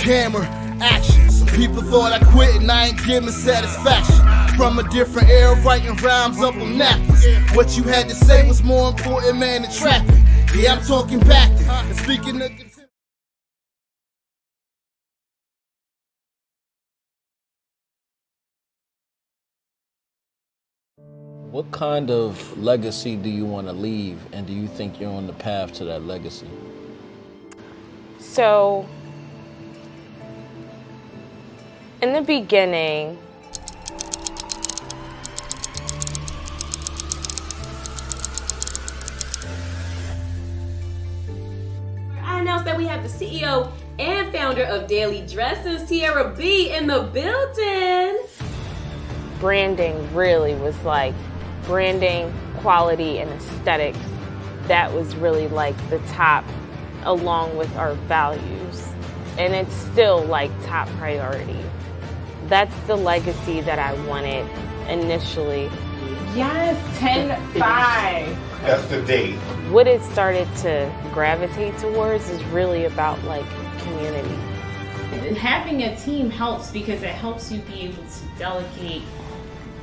camera, action. Some people thought I quit and I ain't giving satisfaction. From a different era, writing rhymes up on napkins. What you had to say was more important, man, than traffic. Yeah, I'm talking back and speaking of... What kind of legacy do you want to leave, and do you think you're on the path to that legacy? So, in the beginning, I announced that we have the CEO and founder of Daily Dressings, Tiara B, in the building. branding really was like branding, quality, and aesthetics. That was really like the top, along with our values. And it's still like top priority. That's the legacy that I wanted initially. Yes, 10-5. That's the date. What it started to gravitate towards is really about like community. And having a team helps because it helps you be able to delegate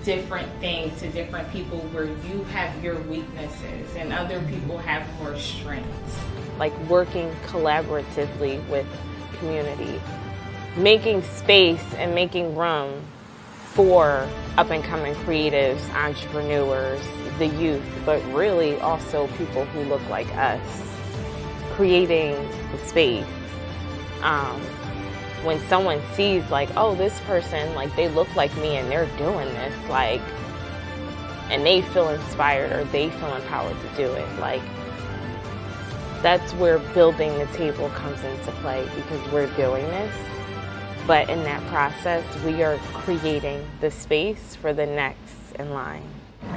different things to different people where you have your weaknesses and other people have more strengths. Like working collaboratively with community, making space and making room for up-and-coming creatives, entrepreneurs, the youth, but really also people who look like us, creating the space. When someone sees like, oh, this person, like they look like me and they're doing this, like, and they feel inspired or they feel empowered to do it, like, that's where building the table comes into play, because we're doing this. But in that process, we are creating the space for the next in line.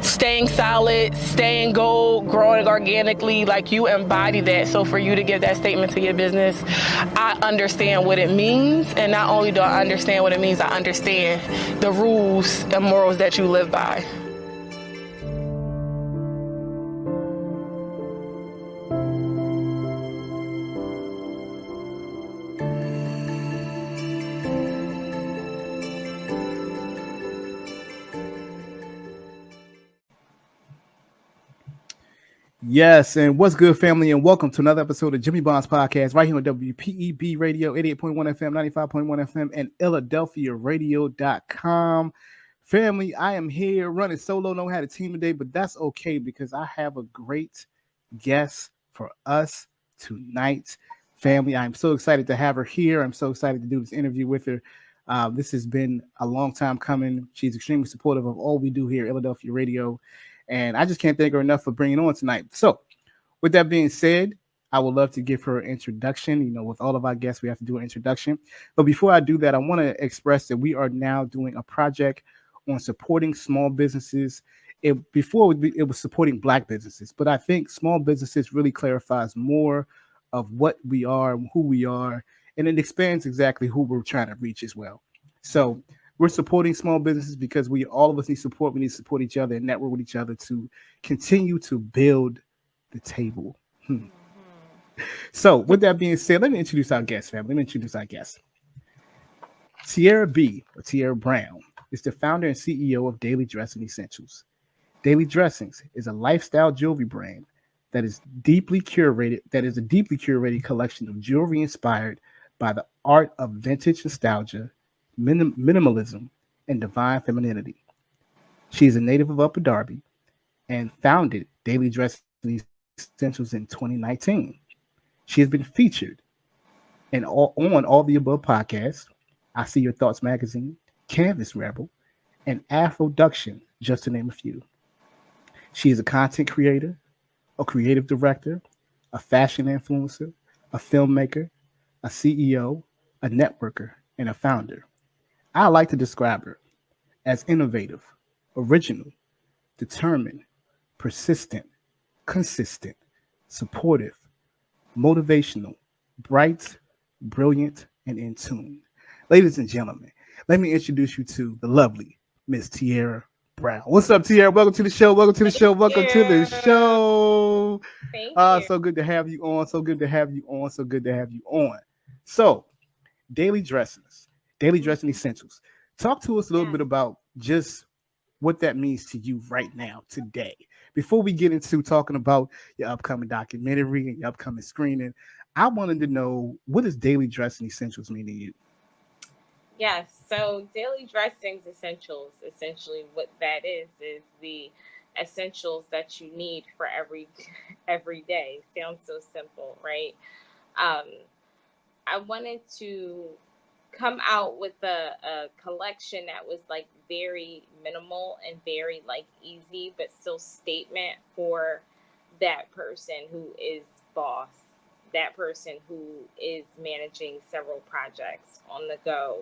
Staying solid, staying gold, growing organically, like you embody that. So for you to give that statement to your business, I understand what it means. And not only do I understand what it means, I understand the rules and morals that you live by. Yes, and what's good, family, and welcome to another episode of Jimmy Bond's podcast right here on WPEB Radio, 88.1 FM, 95.1 FM, and Illadelphia Radio.com. Family, I am here running solo. Don't have a team today, but that's okay because I have a great guest for us tonight. Family, I'm so excited to have her here. I'm so excited to do this interview with her. This has been a long time coming. She's extremely supportive of all we do here at Illadelphia Radio. And I just can't thank her enough for bringing on tonight. So with that being said, I would love to give her an introduction. You know, with all of our guests, we have to do an introduction. But before I do that, I want to express that we are now doing a project on supporting small businesses. Before it was supporting Black businesses, but I think small businesses really clarifies more of what we are, who we are, and it expands exactly who we're trying to reach as well. So we're supporting small businesses because all of us need support. We need to support each other and network with each other to continue to build the table. So with that being said, let me introduce our guest, family. Tiara B, or Tiara Brown, is the founder and CEO of Daily Dressing Essentials. Daily Dressings is a lifestyle jewelry brand that is a deeply curated collection of jewelry inspired by the art of vintage nostalgia, minimalism, and divine femininity. She is a native of Upper Darby and founded Daily Dressing Essentials in 2019. She has been featured on all the above podcasts, I See Your Thoughts magazine, Canvas Rebel, and Afroduction, just to name a few. She is a content creator, a creative director, a fashion influencer, a filmmaker, a CEO, a networker, and a founder. I like to describe her as innovative, original, determined, persistent, consistent, supportive, motivational, bright, brilliant, and in tune. Ladies and gentlemen, let me introduce you to the lovely Miss Tiara Brown. What's up, Tiara? Welcome to the show. Thank you. So good to have you on. So, Daily Dressings, Daily Dressing Essentials. Talk to us a little bit about just what that means to you right now, today. Before we get into talking about your upcoming documentary and your upcoming screening, I wanted to know, what does Daily Dressing Essentials mean to you? Yes, so daily dressings essentials, essentially what that is the essentials that you need for every day. Sounds so simple, right? Um, I wanted to come out with a collection that was like very minimal and very like easy, but still statement for that person who is boss, that person who is managing several projects on the go,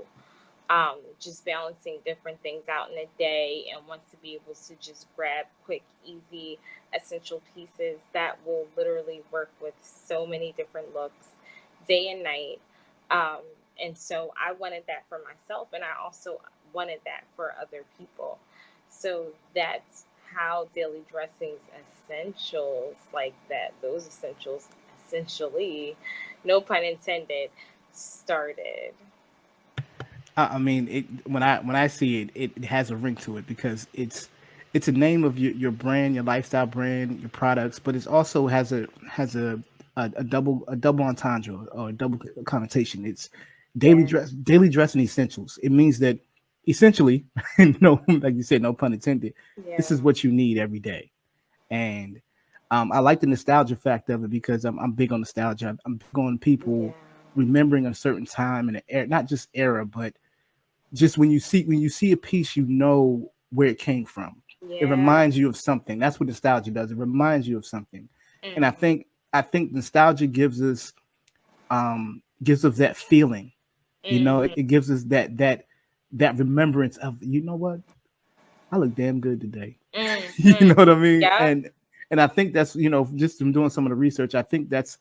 just balancing different things out in a day and wants to be able to just grab quick, easy, essential pieces that will literally work with so many different looks day and night. And so I wanted that for myself, and I also wanted that for other people. So that's how Daily Dressings Essentials, like that, those essentials, essentially, no pun intended, started. I mean, when I see it, it has a ring to it, because it's a name of your brand, your lifestyle brand, your products, but it also has a double entendre, or a double connotation. It's daily dressing essentials. It means that essentially, no, like you said, no pun intended, this is what you need every day. And I like the nostalgia fact of it, because I'm big on nostalgia. I'm big on people remembering a certain time and an era, not just era, but just when you see a piece, you know where it came from. It reminds you of something. That's what nostalgia does. It reminds you of something. And I think nostalgia gives us that feeling. You know, it gives us that remembrance of, you know what, I look damn good today. You know what I mean? And I think that's, just from doing some of the research, I think that's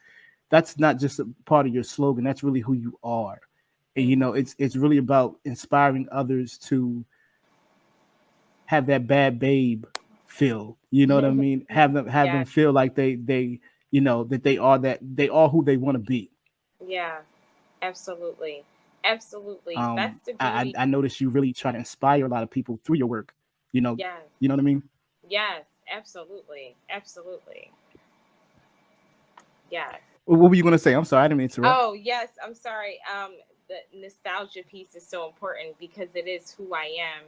not just a part of your slogan. That's really who you are. And, it's really about inspiring others to have that bad babe feel. You know what I mean? Have them feel like they that they are who they want to be. Yeah, absolutely. Absolutely. That's the beauty. I noticed you really try to inspire a lot of people through your work. Yes. You know what I mean? Yes, absolutely. Absolutely. Yes. What were you going to say? I'm sorry, I didn't mean to interrupt. Oh, yes, I'm sorry. The nostalgia piece is so important because it is who I am,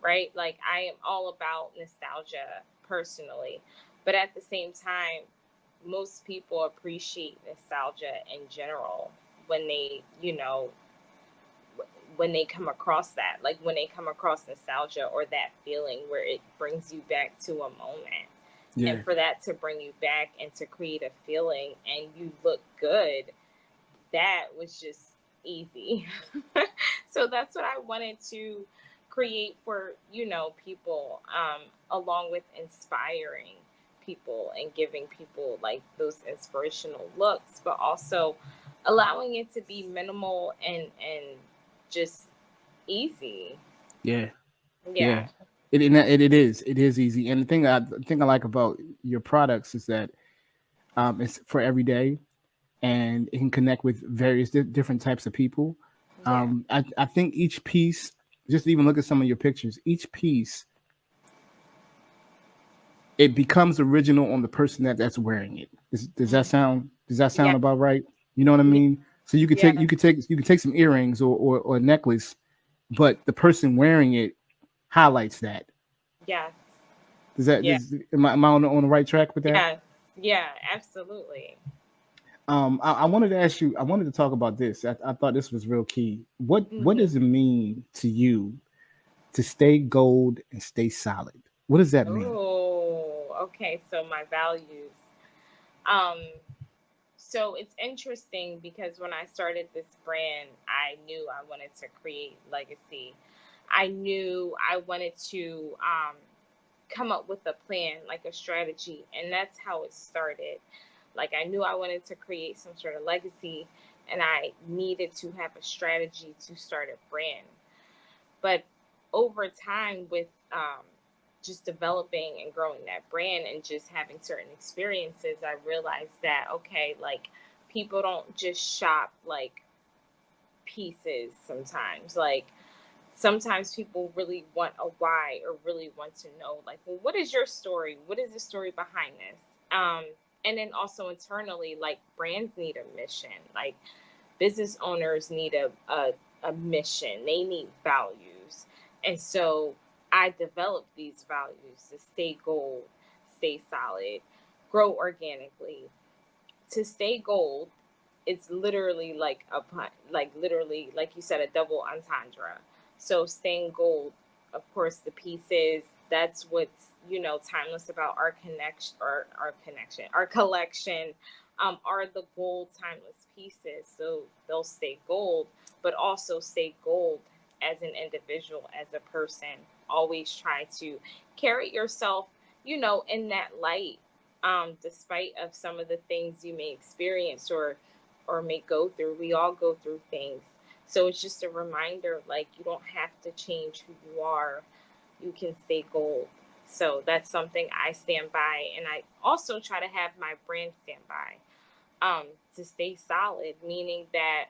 right? Like, I am all about nostalgia personally, but at the same time, most people appreciate nostalgia in general when they, when they come across that, like when they come across nostalgia or that feeling where it brings you back to a moment. Yeah. And for that to bring you back and to create a feeling and you look good, that was just easy. So that's what I wanted to create for, people, along with inspiring people and giving people like those inspirational looks, but also allowing it to be minimal and just easy. Yeah. It is easy. And the thing I like about your products is that it's for every day, and it can connect with various different types of people. I think each piece, just even look at some of your pictures, each piece, it becomes original on the person that's wearing it. Does that sound about right? You know what I mean? So you could take some earrings or a necklace, but the person wearing it highlights that. Yes. Am I on the right track with that? Yes. Yeah, absolutely. I wanted to ask you, I wanted to talk about this. I thought this was real key. What does it mean to you to stay gold and stay solid? What does that mean? Oh, okay. So my values. So it's interesting because when I started this brand, I knew I wanted to create legacy. I knew I wanted to come up with a plan, like a strategy, and that's how it started. Like, I knew I wanted to create some sort of legacy, and I needed to have a strategy to start a brand. But over time, with just developing and growing that brand and just having certain experiences, I realized that, okay, like, people don't just shop like pieces sometimes. Like, sometimes people really want a why, or really want to know, like, well, what is your story? What is the story behind this? And then also internally, like, brands need a mission. Like, business owners need a mission. They need values. And so I developed these values to stay gold, stay solid, grow organically. To stay gold, it's literally like literally, like you said, a double entendre. So staying gold, of course, the pieces, that's what's, timeless about our collection, are the gold timeless pieces. So they'll stay gold, but also stay gold as an individual, as a person. Always try to carry yourself, in that light, despite of some of the things you may experience or may go through. We all go through things. So it's just a reminder, like, you don't have to change who you are. You can stay gold. So that's something I stand by. And I also try to have my brand stand by, to stay solid, meaning that,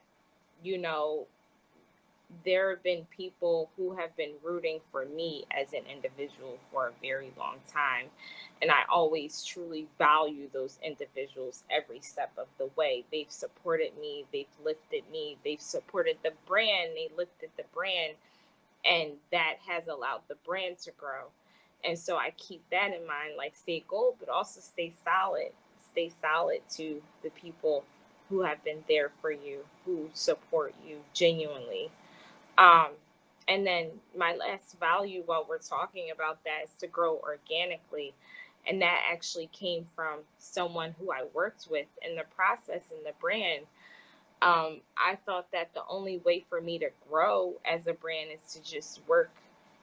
there have been people who have been rooting for me as an individual for a very long time. And I always truly value those individuals every step of the way. They've supported me. They've lifted me. They've supported the brand. They lifted the brand. And that has allowed the brand to grow. And so I keep that in mind, like, stay gold, but also stay solid. Stay solid to the people who have been there for you, who support you genuinely. And then my last value, while we're talking about that, is to grow organically. And that actually came from someone who I worked with in the process in the brand. I thought that the only way for me to grow as a brand is to just work,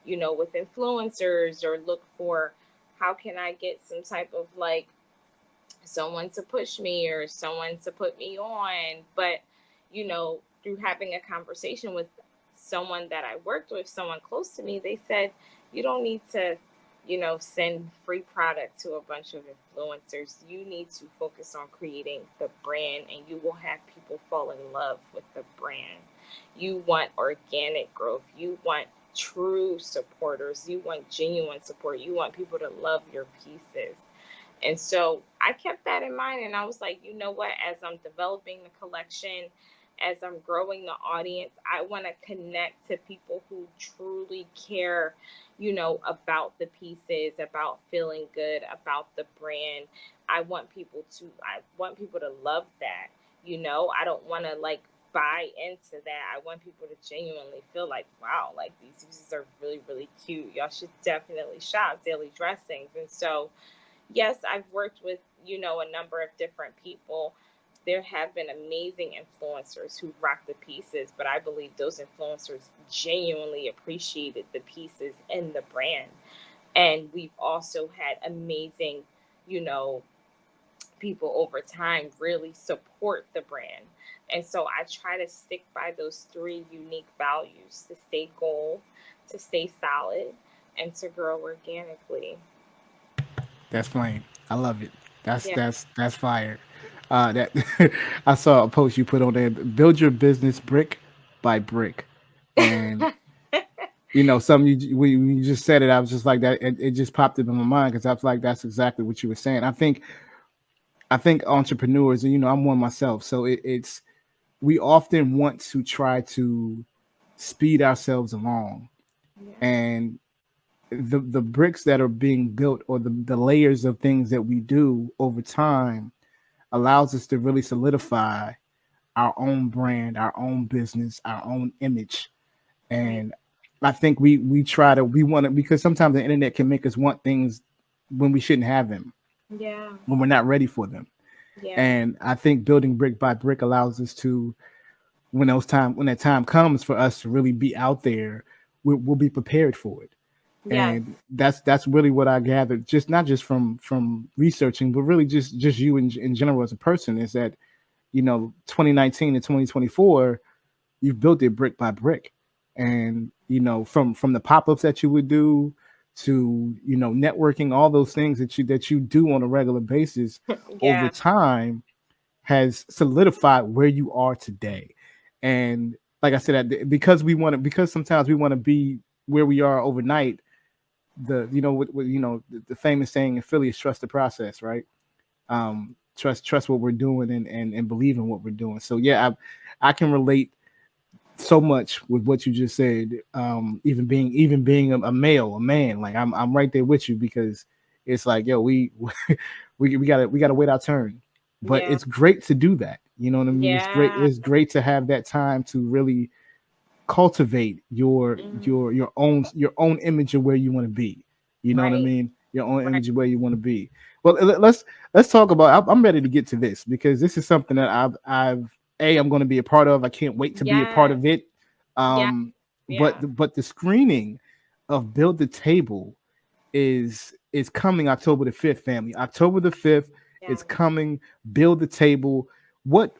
with influencers, or look for how can I get some type of, like, someone to push me or someone to put me on. But, through having a conversation with someone that I worked with, someone close to me, they said, you don't need to, send free product to a bunch of influencers. You need to focus on creating the brand, and you will have people fall in love with the brand. You want organic growth. You want true supporters. You want genuine support. You want people to love your pieces. And so I kept that in mind, and I was like, you know what, as I'm developing the collection, as I'm growing the audience, I want to connect to people who truly care, about the pieces, about feeling good, about the brand. I want people to love that. I don't want to, like, buy into that. I want people to genuinely feel like, wow, like, these pieces are really, really cute. Y'all should definitely shop Daily Dressings. And so, yes, I've worked with, a number of different people. There have been amazing influencers who rock the pieces, but I believe those influencers genuinely appreciated the pieces and the brand. And we've also had amazing, people over time really support the brand. And so I try to stick by those three unique values: to stay gold, to stay solid, and to grow organically. That's flame. I love it. That's Yeah. that's fire. That I saw a post you put on there. Build your business brick by brick, and something when you just said it, I was just like that. It just popped up in my mind because I was like, that's exactly what you were saying. I think entrepreneurs, and I'm one myself, so it's we often want to try to speed ourselves along, and the bricks that are being built, or the layers of things that we do over time, allows us to really solidify our own brand, our own business, our own image. And I think we want to, because sometimes the internet can make us want things when we shouldn't have them, when we're not ready for them. And I think building brick by brick allows us to, when that time comes for us to really be out there, we'll be prepared for it. And that's really what I gathered, just not just from researching, but really just you in general as a person, is that 2019 and 2024, you've built it brick by brick. And from the pop-ups that you would do to networking, all those things that you do on a regular basis over time has solidified where you are today. And like I said, because sometimes we want to be where we are overnight. The famous saying in Philly is trust the process, right? Trust what we're doing and believe in what we're doing. So yeah, I can relate so much with what you just said. Even being a man, like I'm right there with you, because it's like, yo, we gotta wait our turn. But Yeah. it's great to do that. You know what I mean? Yeah. It's great to have that time to really cultivate your own image of where you want to be. You know what I Right. mean? Your own Right. image of where you want to be. Well, let's talk about. I'm ready to get to this, because this is something that I'm going to be a part of. I can't wait to be a part Yes. of it. Yeah. But Yeah. the screening of Build the Table is coming October the 5th, family. October the 5th, Yeah. it's coming. Build the Table. What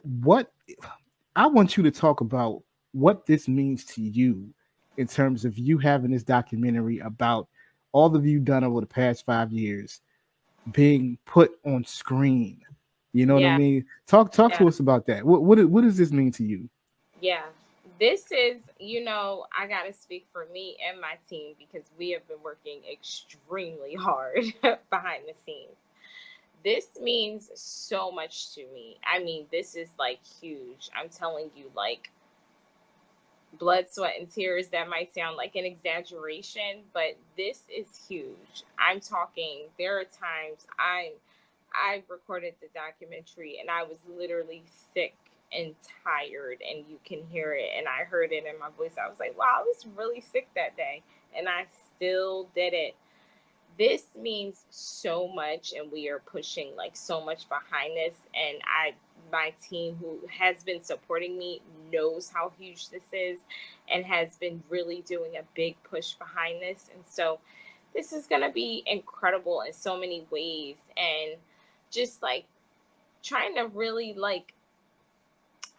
I want you to talk about what this means to you in terms of you having this documentary about all of you done over the past 5 years being put on screen. You know what I Yeah. mean? Talk Yeah. to us about that. What does this mean to you? Yeah. This is, I got to speak for me and my team, because we have been working extremely hard behind the scenes. This means so much to me. I mean, this is like huge. I'm telling you, like, blood, sweat, and tears. That might sound like an exaggeration, but this is huge. I'm talking, there are times I recorded the documentary and I was literally sick and tired, and you can hear it, and I heard it in my voice. I was like, wow, I was really sick that day, and I still did it. This means so much, and we are pushing like so much behind this, and my team, who has been supporting me, knows how huge this is and has been really doing a big push behind this. And so this is going to be incredible in so many ways, and just like trying to really, like,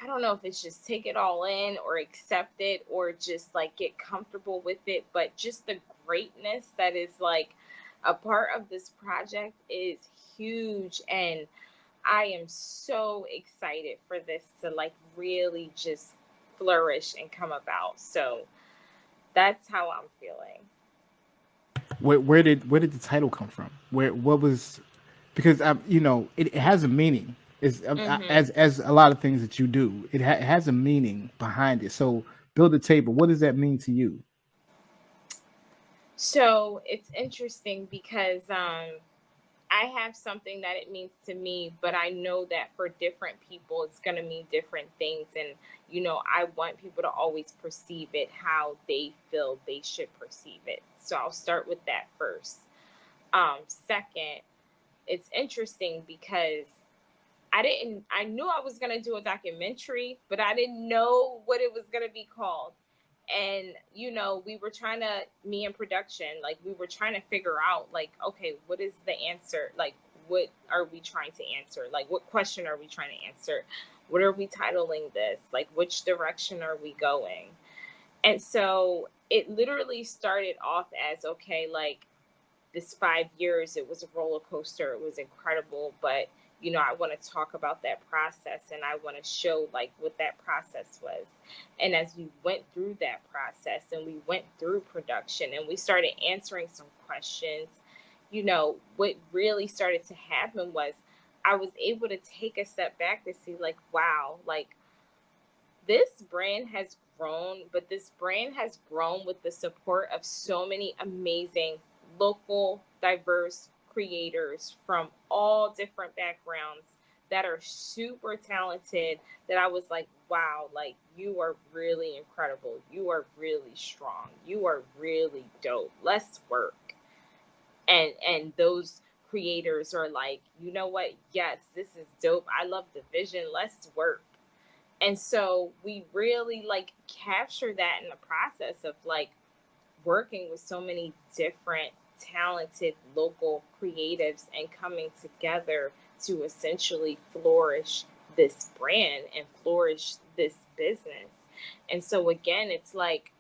I don't know if it's just take it all in or accept it or just like get comfortable with it, but just the greatness that is like a part of this project is huge. And I am so excited for this to like really just flourish and come about. So that's how I'm feeling. Where did the title come from? What was, because it has a meaning. It's Mm-hmm. as a lot of things that you do, it has a meaning behind it. So Build a Table. What does that mean to you? So it's interesting because I have something that it means to me, but I know that for different people, it's going to mean different things. And, I want people to always perceive it how they feel they should perceive it. So I'll start with that first. Second, it's interesting because I knew I was going to do a documentary, but I didn't know what it was going to be called. And we were trying to, me and production, like, we were trying to figure out, like, okay, what is the answer, like, what are we trying to answer, like, what question are we trying to answer, what are we titling this, like, which direction are we going? And so it literally started off as, okay, like, this 5 years, it was a roller coaster, it was incredible, but I want to talk about that process, and I want to show like what that process was. And as we went through that process and we went through production and we started answering some questions, what really started to happen was I was able to take a step back to see, like, wow, like, this brand has grown, but this brand has grown with the support of so many amazing local, diverse creators from all different backgrounds that are super talented. That I was like, wow, like, you are really incredible. You are really strong. You are really dope. Let's work. And those creators are like, you know what? Yes, this is dope. I love the vision. Let's work. And so we really like capture that in the process of like working with so many different talented local creatives and coming together to essentially flourish this brand and flourish this business. And so again, it's like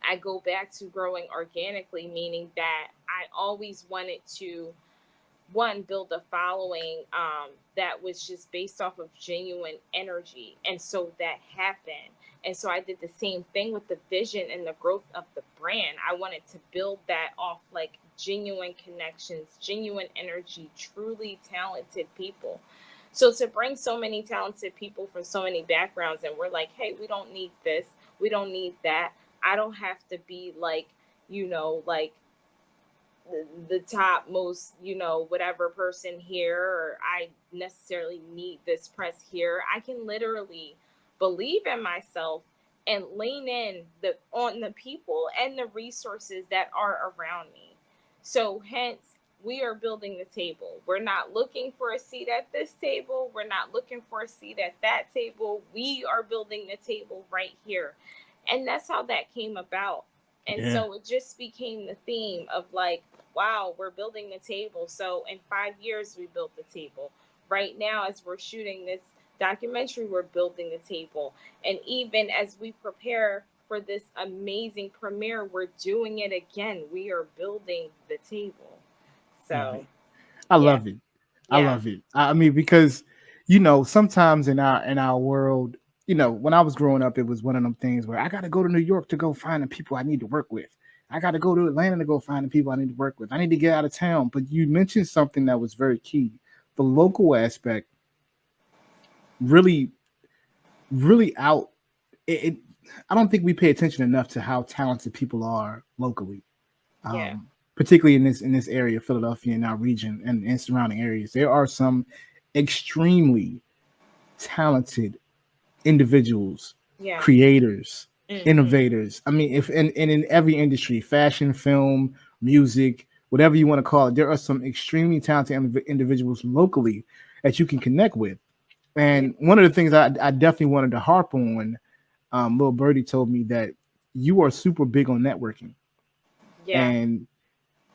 I go back to growing organically, meaning that I always wanted to, one, build a following that was just based off of genuine energy. And so that happened. And so I did the same thing with the vision and the growth of the brand. I wanted to build that off like genuine connections, genuine energy, truly talented people. So to bring so many talented people from so many backgrounds, and we're like, hey, we don't need this, we don't need that. I don't have to be like, like the top most, whatever person here, or I necessarily need this press here. I can literally believe in myself and lean in on the people and the resources that are around me. So hence, we are building the table. We're not looking for a seat at this table. We're not looking for a seat at that table. We are building the table right here. And that's how that came about. And so it just became the theme of like, wow, we're building the table. So in 5 years, we built the table. Right now, as we're shooting this documentary, we're building the table. And even as we prepare for this amazing premiere, we're doing it again. We are building the table. So I love it. I love it. I mean, because sometimes in our world, when I was growing up, it was one of them things where I got to go to New York to go find the people I need to work with. I got to go to Atlanta to go find the people I need to work with. I need to get out of town. But you mentioned something that was very key. The local aspect really, really out. I don't think we pay attention enough to how talented people are locally. Particularly in this area, Philadelphia, and our region and surrounding areas. There are some extremely talented individuals, creators, innovators. I mean, if in every industry, fashion, film, music, whatever you want to call it, there are some extremely talented individuals locally that you can connect with. And one of the things I definitely wanted to harp on, Lil Birdie told me that you are super big on networking. And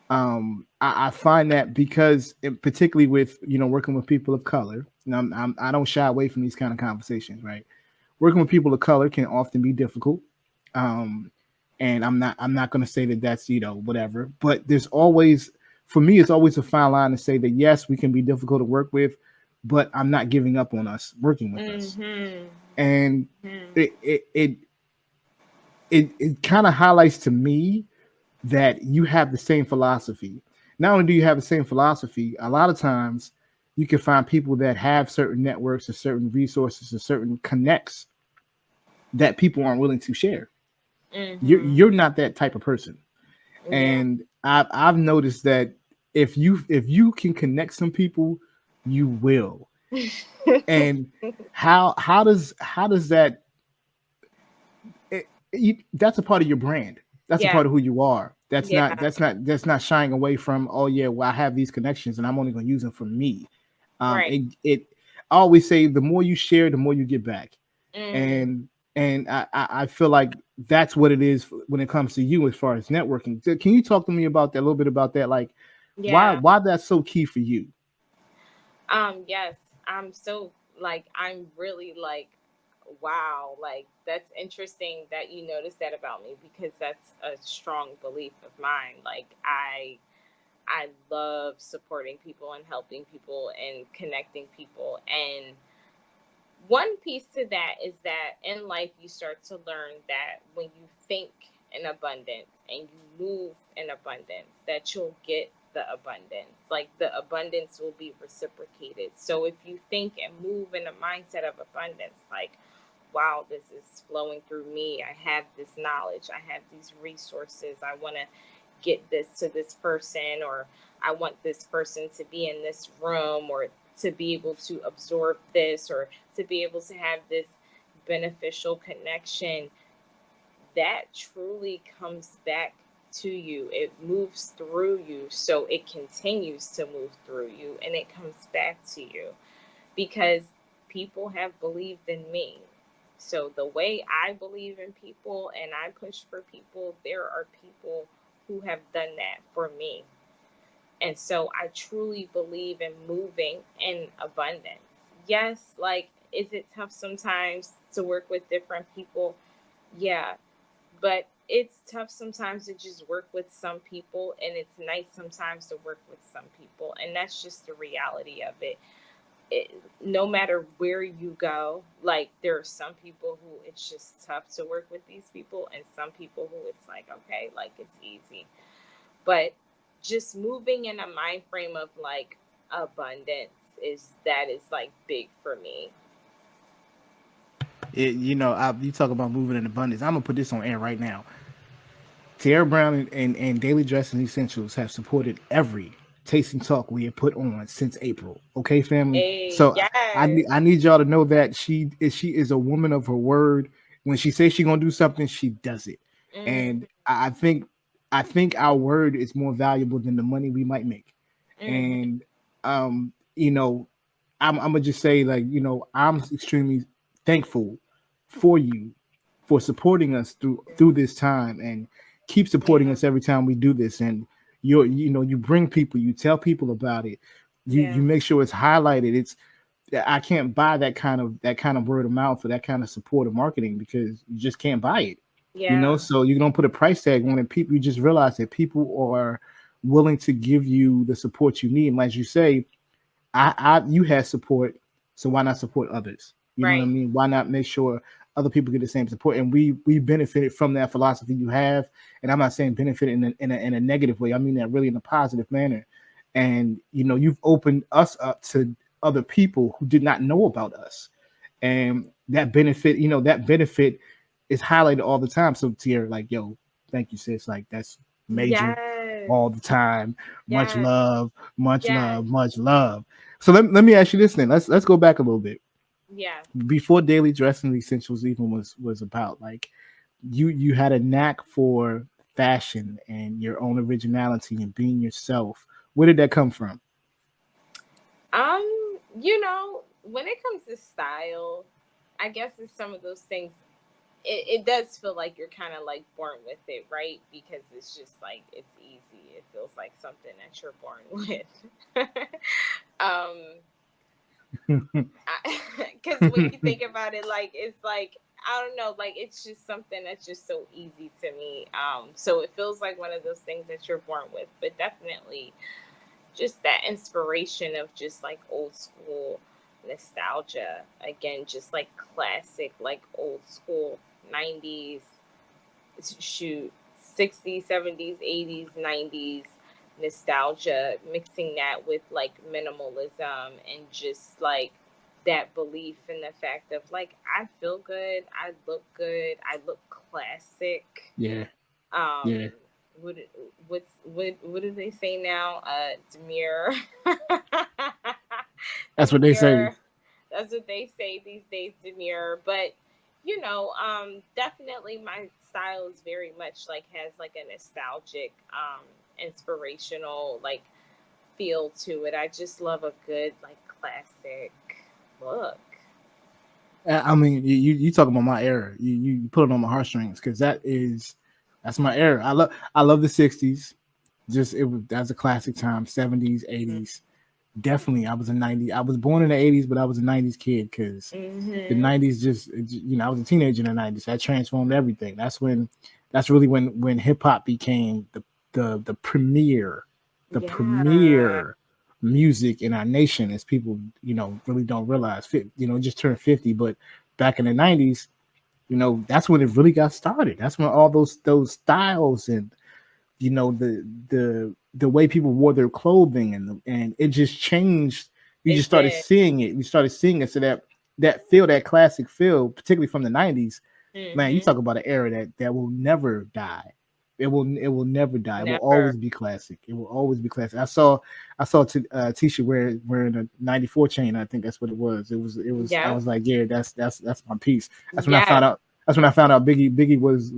I find that because particularly with, working with people of color, and I don't shy away from these kind of conversations, right? Working with people of color can often be difficult. And I'm not going to say that that's, whatever, but there's always, for me, it's always a fine line to say that, yes, we can be difficult to work with, but I'm not giving up on us working with us. And it kind of highlights to me that you have the same philosophy. Not only do you have the same philosophy, a lot of times you can find people that have certain networks or certain resources or certain connects that people aren't willing to share. You're not that type of person. And I've noticed that if you can connect some people, you will. And how does that that's a part of your brand. That's a part of who you are. That's not shying away from, oh yeah, well, I have these connections and I'm only going to use them for me. I always say the more you share, the more you get back. And I feel like that's what it is when it comes to you as far as networking. Can you talk to me about that, a little bit about that? Like why that's so key for you? Yes, I'm so I'm really wow, that's interesting that you noticed that about me, because that's a strong belief of mine. I love supporting people and helping people and connecting people. And one piece to that is that in life you start to learn that when you think in abundance and you move in abundance, that you'll get the abundance. The abundance will be reciprocated. So if you think and move in a mindset of abundance, wow, this is flowing through me. I have this knowledge. I have these resources. I want to get this to this person, or I want this person to be in this room, or to be able to absorb this, or to be able to have this beneficial connection. That truly comes back to you. It moves through you. So it continues to move through you, and it comes back to you because people have believed in me. So the way I believe in people and I push for people, there are people who have done that for me. And so I truly believe in moving in abundance. Yes, is it tough sometimes to work with different people? Yeah, but it's tough sometimes to just work with some people, and it's nice sometimes to work with some people. And that's just the reality of it. no matter where you go, like there are some people who it's just tough to work with these people, and some people who it's like, okay, like it's easy. But just moving in a mind frame of like abundance is like big for me. You talk about moving in abundance. I'm gonna put this on air right now. Tiara Brown and Daily Dressing Essentials have supported every tasting talk we have put on since April. Okay, family. Hey, so yes. I need y'all to know that she is a woman of her word. When she says she's gonna do something, she does it. And I think our word is more valuable than the money we might make. And I'm gonna just say, like, I'm extremely thankful for you for supporting us through this time, and keep supporting us every time we do this. And you bring people, you tell people about it, you make sure it's highlighted. I can't buy that kind of word of mouth or that kind of support of marketing, because you just can't buy it. So you don't put a price tag on it. People, you just realize that people are willing to give you the support you need. And as you say, you had support, so why not support others? You know what I mean? Why not make sure other people get the same support? And we benefited from that philosophy you have. And I'm not saying benefit in a negative way. I mean that really in a positive manner. And you've opened us up to other people who did not know about us. And that benefit, is highlighted all the time. So Tiara, like, yo, thank you, sis. Like, that's major all the time. Much love, much love, much love. So let me ask you this then. Let's go back a little bit. Yeah. Before Daily Dressing Essentials even was about, like, you had a knack for fashion and your own originality and being yourself. Where did that come from? When it comes to style, I guess it's some of those things. It does feel like you're kind of like born with it, right? Because it's just like, it's easy. It feels like something that you're born with. Because when you think about it, like, it's like, I don't know, like, it's just something that's just so easy to me. So it feels like one of those things that you're born with, but definitely just that inspiration of just like old school nostalgia. Again, just like classic, like old school 90s, 60s, 70s, 80s, 90s nostalgia, mixing that with like minimalism and just like that belief in the fact of like, I feel good, I look good, I look classic. What do they say now? Demure. That's what they say. That's what they say these days, demure. But definitely my style is very much like, has like a nostalgic, inspirational like feel to it. I just love a good like classic look. I mean, you talk about my era. You put it on my heartstrings, because that's my era. I love the 60s. That's a classic time. 70s, 80s. Definitely, I was a 90s. I was born in the 80s, but I was a 90s kid, because the 90s I was a teenager in the 90s. That transformed everything. That's really when hip hop became the premier music in our nation, as people really don't realize. Just turned 50, but back in the 90s, that's when it really got started. That's when all those styles and the way people wore their clothing and it just changed. You started seeing it. You started seeing it. So that classic feel, particularly from the 90s, man, you talk about an era that will never die. It will never die. It will always be classic. It will always be classic. I saw T-shirt wearing a 94 chain. I think that's what it was. It was. I was like, yeah, that's my piece. That's when I found out. That's when I found out Biggie was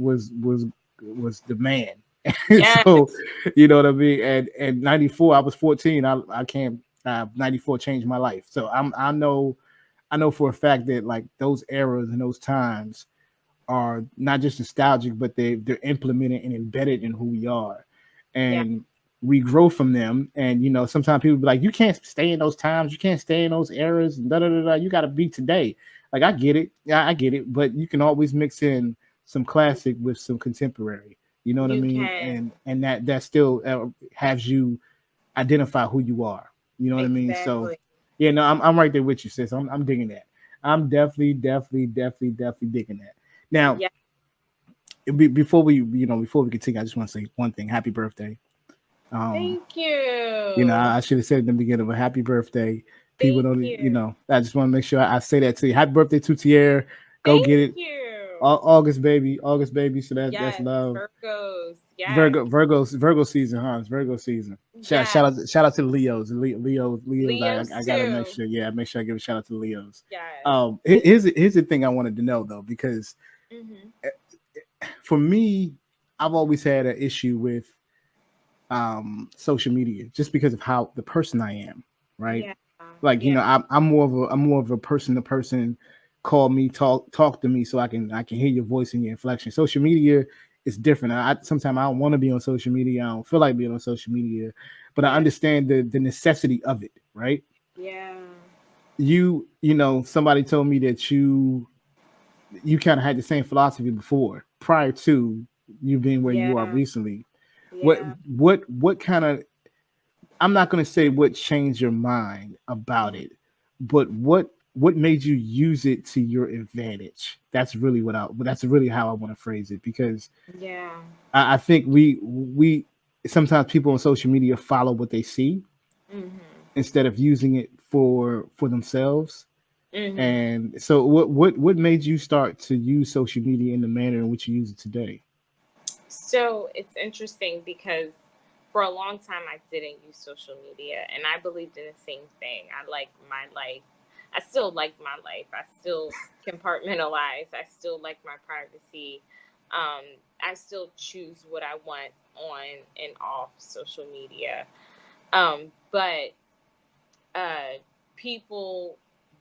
the man. So you know what I mean. And 94, I was 14. I can't. 94 changed my life. So I know for a fact that like those eras and those times are not just nostalgic, but they're implemented and embedded in who we are, and we grow from them. And sometimes people be like, you can't stay in those times, you can't stay in those eras, and you got to be today. Like, I get it, but you can always mix in some classic with some contemporary. You know what I mean? And that still has you identify who you are. You know what I mean? So Yeah, no, I'm right there with you, sis. I'm digging that. I'm definitely digging that. Now, Yeah. before we continue, I just want to say one thing. Happy birthday. Thank I should have said in the beginning, but happy birthday. People Thank don't, you. I just want to make sure I say that to you. Happy birthday to Tiara. Go Thank get it. you. August baby. So that's Yes, love. Virgos. Yes. Virgo season, huh? It's Virgo season. Yes. Shout out to the Leos. Leos. Leos I gotta make too. sure. Yeah, make sure I give a shout out to the Leos. Yes. Here's the thing I wanted to know though, because for me, I've always had an issue with social media just because of how the person I am, right? Yeah. Like, I'm more of a person to person. Call me, talk to me, so I can hear your voice and your inflection. Social media is different. Sometimes I don't want to be on social media. I don't feel like being on social media, but I understand the necessity of it, right? Yeah. Somebody told me that you kind of had the same philosophy before, prior to you being where you are recently. Yeah. What kind of, I'm not going to say what changed your mind about it, but what made you use it to your advantage? That's really how I want to phrase it, because I think we sometimes people on social media follow what they see instead of using it for themselves. And so what made you start to use social media in the manner in which you use it today? So it's interesting because for a long time I didn't use social media, and I believed in the same thing. I like my life. I still like my life. I still compartmentalize. I still like my privacy. I still choose what I want on and off social media. But people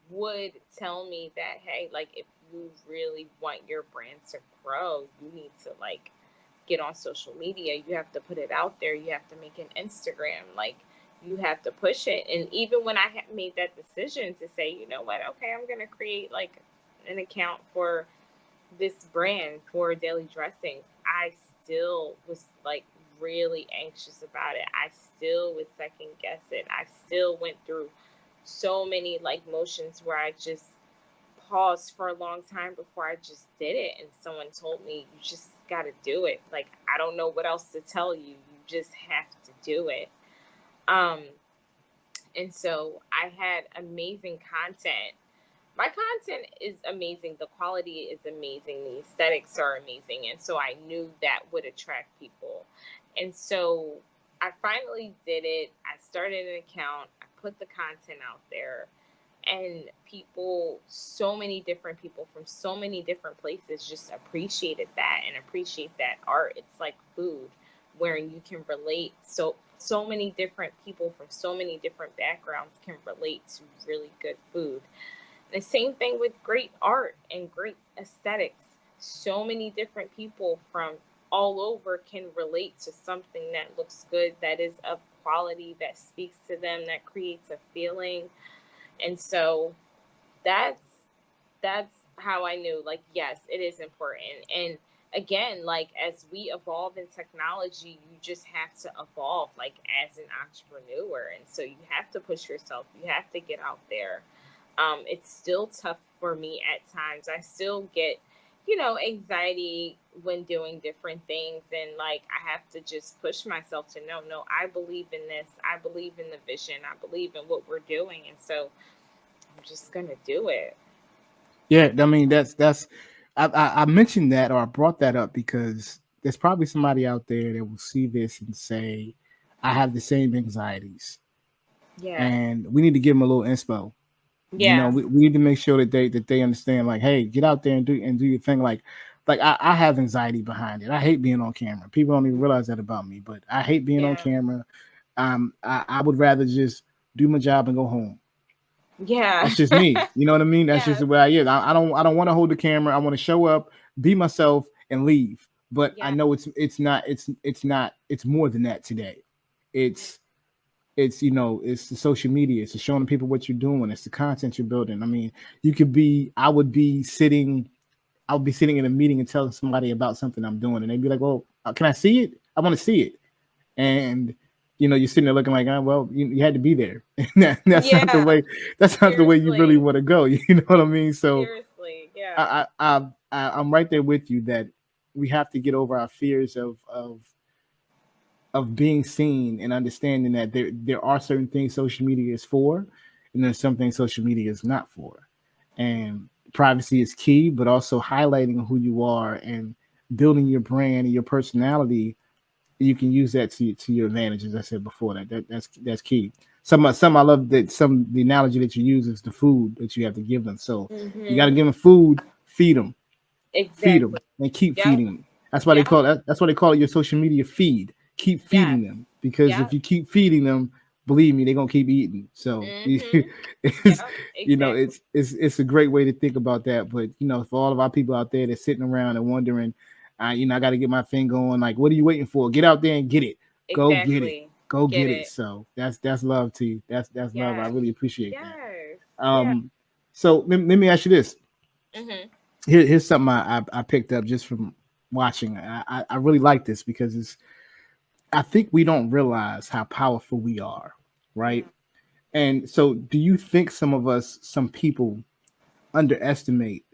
would tell me that, hey, like, if you really want your brand to grow, you need to like get on social media. You have to put it out there. You have to make an Instagram. Like, you have to push it. And even when I had made that decision to say, you know what, okay, I'm going to create like an account for this brand for Daily Dressings, I still was like really anxious about it. I still was second guess it. I still went through so many like motions where I just paused for a long time before I just did it. And someone told me, you just got to do it. Like, I don't know what else to tell you. You just have to do it. And so I had amazing content. My content is amazing. The quality is amazing. The aesthetics are amazing. And so I knew that would attract people. And so I finally did it. I started an account. I put the content out there. And people, so many different people from so many different places just appreciated that and appreciate that art. It's like food, where you can relate. So many different people from so many different backgrounds can relate to really good food. The same thing with great art and great aesthetics. So many different people from all over can relate to something that looks good, that is of quality, that speaks to them, that creates a feeling. And so that's how I knew, like, yes, it is important. And again, like, as we evolve in technology, you just have to evolve, like, as an entrepreneur. And so you have to push yourself. You have to get out there. It's still tough for me at times. I still get, anxiety when doing different things. And like, I have to just push myself to no, I believe in this. I believe in the vision. I believe in what we're doing. And so I'm just going to do it. Yeah. I mean, I mentioned that, or I brought that up because there's probably somebody out there that will see this and say, I have the same anxieties. Yeah. And we need to give them a little inspo. Yeah. We need to make sure that they understand, like, hey, get out there and do your thing. Like I have anxiety behind it. I hate being on camera. People don't even realize that about me, but I hate being on camera. I would rather just do my job and go home. Yeah. That's just me. You know what I mean? That's just the way I am. I don't want to hold the camera. I want to show up, be myself, and leave. But I know it's more than that today. It's it's the social media. It's showing people what you're doing. It's the content you're building. I mean, I would be sitting in a meeting and telling somebody about something I'm doing, and they'd be like, well, can I see it? I want to see it. And you're sitting there looking like, well, you had to be there. That's not the Yeah, way. That's not the way you really seriously. want to go. You know what I mean? So Seriously, yeah. I'm right there with you that we have to get over our fears of being seen and understanding that there are certain things social media is for, and there's some things social media is not for. And privacy is key, but also highlighting who you are and building your brand and your personality. You can use that to your advantage, as I said before. That's key. Some I love that the analogy that you use is the food that you have to give them. So you got to Mm-hmm. give them food, feed them, Exactly. and keep Yep. feeding them. That's why they Yep. call it. That's why they call it your social media feed. Keep Yes. feeding them, because if Yep. you keep feeding them, believe me, they're gonna keep eating. So Mm-hmm. it's Yep. Exactly. it's a great way to think about that. But for all of our people out there that's sitting around and wondering, I got to get my thing going. Like, what are you waiting for? Get out there and get it. Go get it. Exactly. Go Get get it. it. So that's love to you. That's love. I Yes. really appreciate that. Yes. Yeah. So let me ask you this. Mm-hmm. Here's something I picked up just from watching. I really like this because I think we don't realize how powerful we are, right? And so, do you think some people underestimate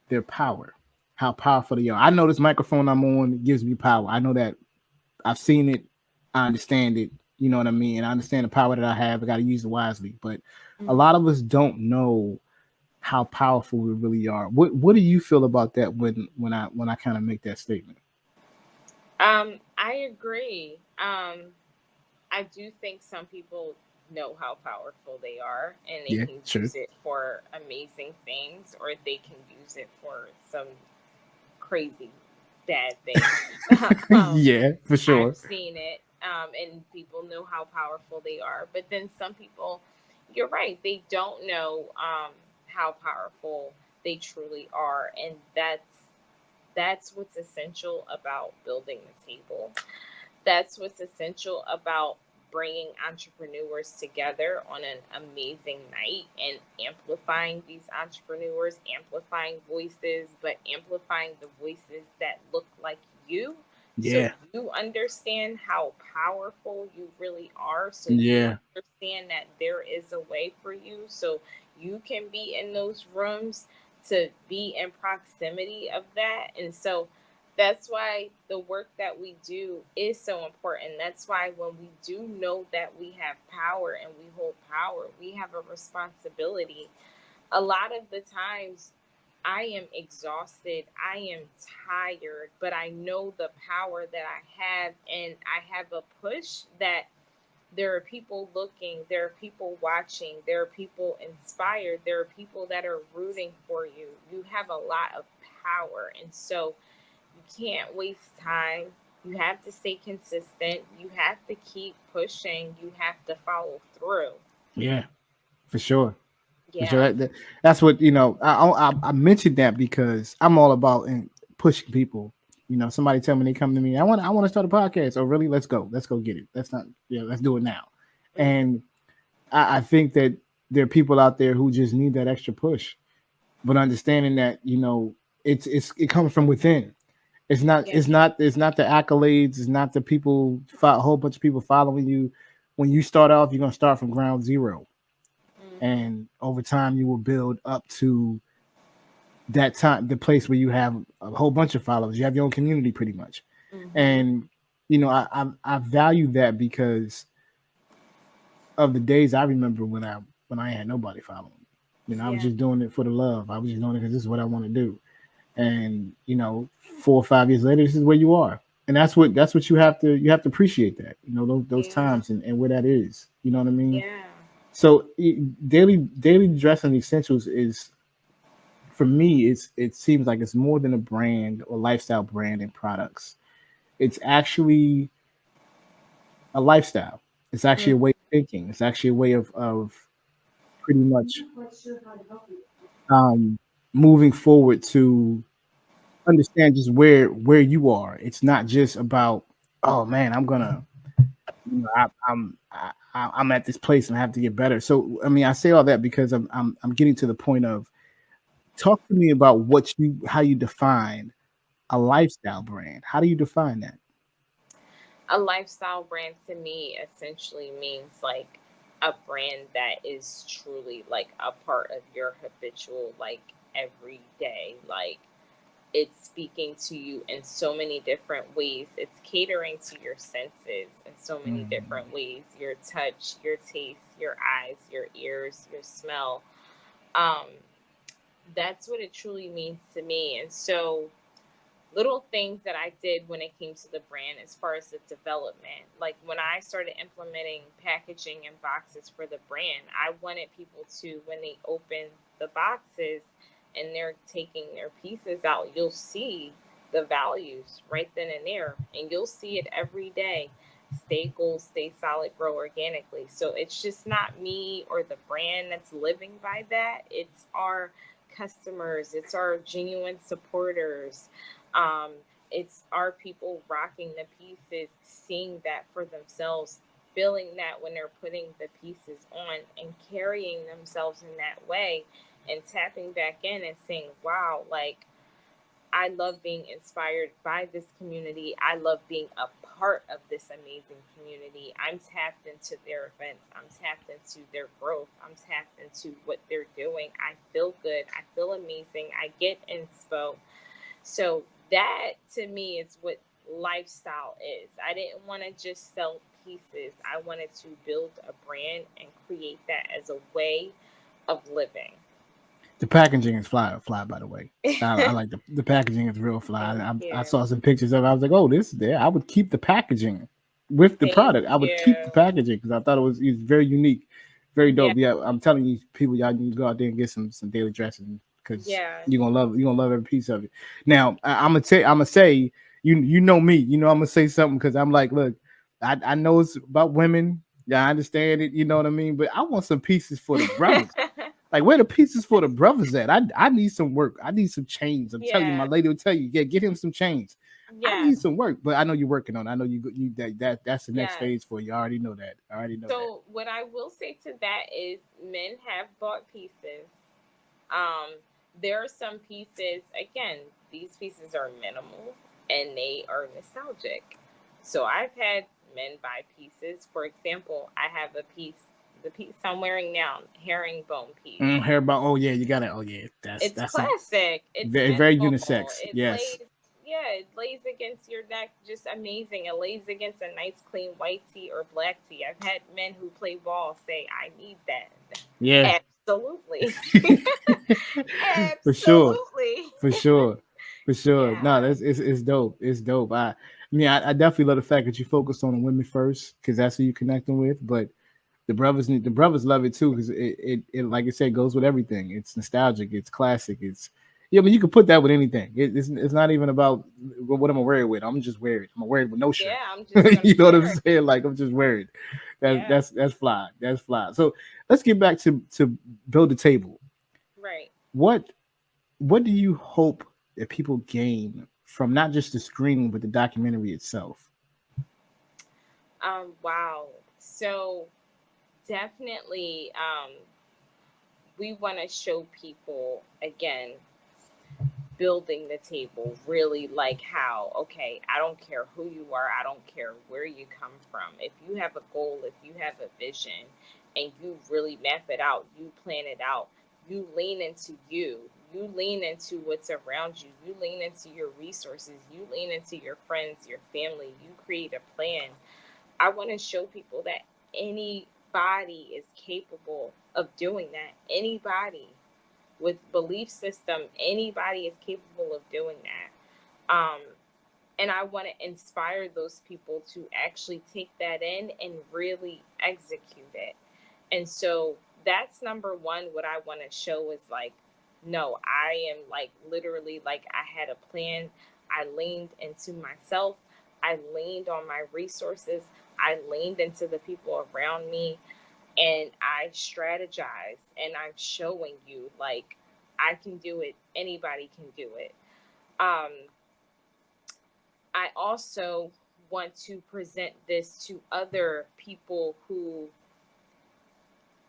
their power, how powerful they are? I know this microphone I'm on gives me power. I know that. I've seen it. I understand it. You know what I mean? I understand the power that I have. I got to use it wisely. But a lot of us don't know how powerful we really are. What do you feel about that when I kind of make that statement? I agree. I do think some people know how powerful they are, and they Yeah, can true. use it for amazing things, or they can use it for some crazy bad things. Yeah, for sure. I've seen it, and people know how powerful they are. But then some people, you're right, they don't know how powerful they truly are, and that's what's essential about building the table. That's what's essential about bringing entrepreneurs together on an amazing night and amplifying these entrepreneurs, amplifying voices, but amplifying the voices that look like you. So Yeah, you understand how powerful you really are. So you yeah, understand that there is a way for you. So you can be in those rooms to be in proximity of that. And so that's why the work that we do is so important. That's why when we do know that we have power and we hold power, we have a responsibility. A lot of the times I am exhausted, I am tired, but I know the power that I have, and I have a push that there are people looking, there are people watching, there are people inspired, there are people that are rooting for you. You have a lot of power. And so you can't waste time. You have to stay consistent. You have to keep pushing. You have to follow through. yeah, for sure. For Yeah. sure. That's what I mentioned that because I'm all about pushing people. Somebody tell me they come to me. I want to start a podcast. Oh, really? Let's go. Let's go get it. Let's not. Yeah, let's do it now. And I think that there are people out there who just need that extra push, but understanding that it comes from within. It's not. Yeah. It's not the accolades. It's not the people. A whole bunch of people following you. When you start off, you're gonna start from ground zero, and over time you will build up to that time, the place where you have a whole bunch of followers. You have your own community, pretty much. And I value that because of the days I remember when I had nobody following. I was Yeah. just doing it for the love. I was just doing it because this is what I want to do. And 4 or 5 years later, this is where you are. And that's what you have to appreciate that. Those Yeah. times and where that is. You know what I mean? Yeah. So daily dressing essentials is, for me, it seems like it's more than a brand or lifestyle brand and products. It's actually a lifestyle. It's actually a way of thinking. It's actually a way of pretty much um, moving forward to understand just where you are. It's not just about, oh man, I'm gonna, I'm at this place and I have to get better. So I mean, I say all that because I'm getting to the point of, talk to me about how you define a lifestyle brand. How do you define that? A lifestyle brand to me essentially means like a brand that is truly like a part of your habitual, like every day. Like it's speaking to you in so many different ways. It's catering to your senses in so many different ways. Your touch, your taste, your eyes, your ears, your smell. Um, that's what it truly means to me. And so little things that I did when it came to the brand as far as the development. Like when I started implementing packaging and boxes for the brand, I wanted people to, when they open the boxes and they're taking their pieces out, you'll see the values right then and there. And you'll see it every day. Stay gold, stay solid, grow organically. So it's just not me or the brand that's living by that. It's our customers, it's our genuine supporters. Um, it's our people rocking the pieces, seeing that for themselves, feeling that when they're putting the pieces on and carrying themselves in that way and tapping back in and saying, wow, like I love being inspired by this community. I love being a part of this amazing community. I'm tapped into their events. I'm tapped into their growth. I'm tapped into what they're doing. I feel good. I feel amazing. I get inspo. So that to me is what lifestyle is. I didn't want to just sell pieces. I wanted to build a brand and create that as a way of living. The packaging is fly, by the way. I like the packaging is real fly. I saw some pictures of it. I was like, oh, this is there. I would keep the packaging with the product. I would keep the packaging because I thought it was very unique, very dope. Yeah, I'm telling you, people, y'all need to go out there and get some daily dressing because you're gonna love every piece of it. Now, I'm gonna say, you know me, I'm gonna say something because I'm like, look, I know it's about women. Yeah, I understand it. You know what I mean? But I want some pieces for the brothers. Like, where the pieces for the brothers at? I need some work. I need some chains. I'm telling you, my lady will tell you, get him some chains. I need some work, but I know you're working on it. I know you that's the next phase for you. I already know that. So what I will say to that is men have bought pieces. There are some pieces, again, these pieces are minimal and they are nostalgic. So I've had men buy pieces. For example, I have a piece. The piece I'm wearing now, herringbone piece. Herringbone. Oh yeah, you got it. Oh yeah, that's classic. It's very unisex. It lays against your neck, just amazing. It lays against a nice clean white tee or black tee. I've had men who play ball say, "I need that." Yeah, absolutely. For sure. Yeah. No, it's dope. It's dope. I definitely love the fact that you focused on the women first because that's who you're connecting with, but the brothers love it too because it like I said goes with everything. It's nostalgic. It's classic. It's you can put that with anything. It's not even about what I'm gonna wear it with. I'm just wear it. I'm gonna wear it with no shirt. Yeah, I'm just you know what I'm saying? Like I'm just wearing it. That's fly. That's fly. So let's get back to build the table. Right. What do you hope that people gain from not just the screening but the documentary itself? Wow. So definitely we want to show people again building the table really like how I don't care who you are, I don't care where you come from. If you have a goal, if you have a vision and you really map it out, you plan it out, you lean into you lean into what's around you, you lean into your resources, you lean into your friends, your family, you create a plan. I want to show people that anybody is capable of doing that. Anybody with belief system, anybody is capable of doing that. And I want to inspire those people to actually take that in and really execute it. And so that's number one. What I want to show is like, no, I am like literally like I had a plan. I leaned into myself. I leaned on my resources. I leaned into the people around me and I strategize and I'm showing you like I can do it. Anybody can do it. I also want to present this to other people who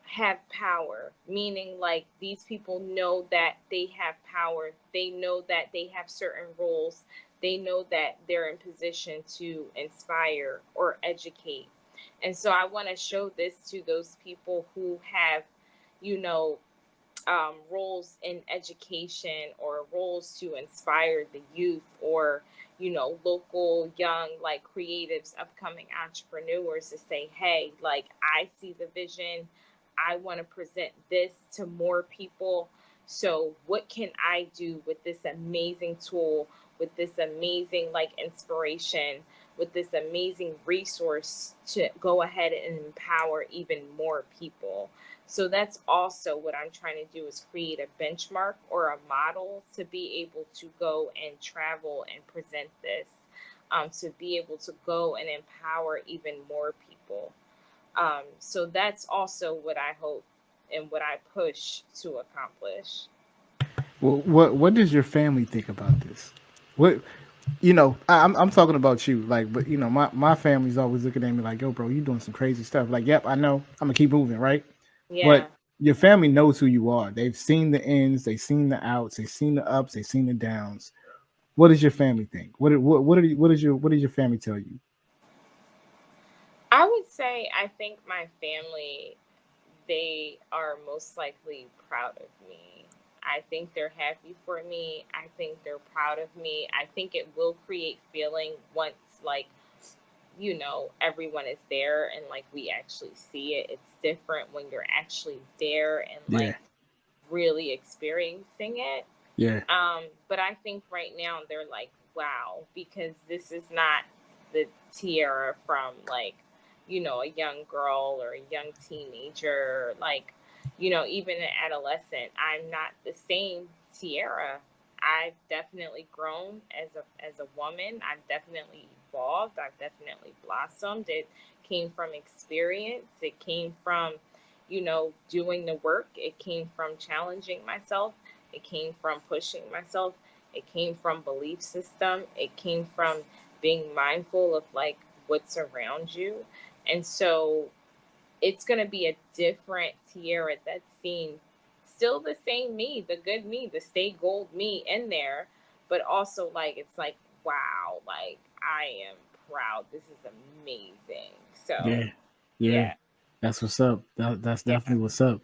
have power, meaning like these people know that they have power. They know that they have certain roles. They know that they're in position to inspire or educate. And so I want to show this to those people who have, you know, roles in education or roles to inspire the youth, or, you know, local young like creatives, upcoming entrepreneurs, to say, hey, like, I see the vision. I want to present this to more people. So what can I do with this amazing tool, with this amazing like inspiration, with this amazing resource to go ahead and empower even more people? So that's also what I'm trying to do, is create a benchmark or a model to be able to go and travel and present this, to be able to go and empower even more people. So that's also what I hope and what I push to accomplish. Well, what does your family think about this? What, you know, I'm talking about you, like, but you know, my family's always looking at me like, yo, bro, you doing some crazy stuff. Like, yep, I know, I'm gonna keep moving, right? Yeah. But your family knows who you are. They've seen the ins, they've seen the outs, they've seen the ups, they've seen the downs. What does your family think? What does your family tell you? I would say I think my family, they are most likely proud of me. I think they're happy for me. I think they're proud of me. I think it will create feeling once, like, you know, everyone is there and like we actually see it. It's different when you're actually there and like really experiencing it. Yeah. But I think right now they're like, wow, because this is not the Tiara from like, you know, a young girl or a young teenager, like, you know, even an adolescent. I'm not the same Tiara. I've definitely grown as a woman. I've definitely evolved. I've definitely blossomed. It came from experience. It came from, you know, doing the work. It came from challenging myself. It came from pushing myself. It came from belief system. It came from being mindful of like what's around you. And so it's going to be a different Tiara that's seen, still the same me, the good me, the stay gold me in there, but also like, it's like, wow, like I am proud. This is amazing. So Yeah. That's what's up. That's yeah. definitely what's up.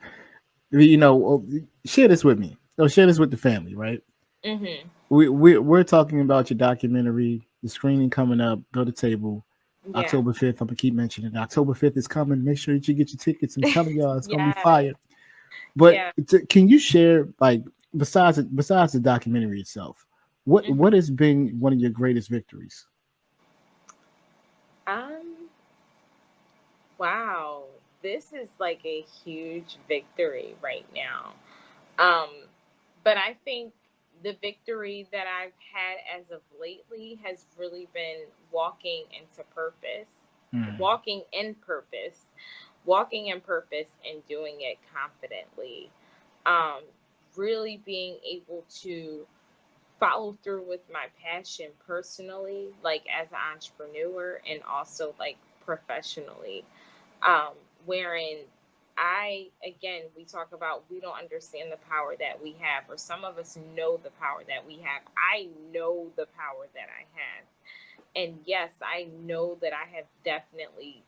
You know, share this with me. No, share this with the family, right? Mm-hmm. We're talking about your documentary, the screening coming up. Go to table, Yeah. October 5th. I'm gonna keep mentioning it. October 5th is coming. Make sure that you get your tickets. I'm telling y'all, it's gonna be fire. But can you share, like, besides the documentary itself, what has been one of your greatest victories? Wow, this is like a huge victory right now. But I think the victory that I've had as of lately has really been walking into purpose, walking in purpose, and doing it confidently. Really being able to follow through with my passion personally, like as an entrepreneur, and also like professionally, wherein we talk about, we don't understand the power that we have, or some of us know the power that we have. I know the power that I have. And yes, I know that I have definitely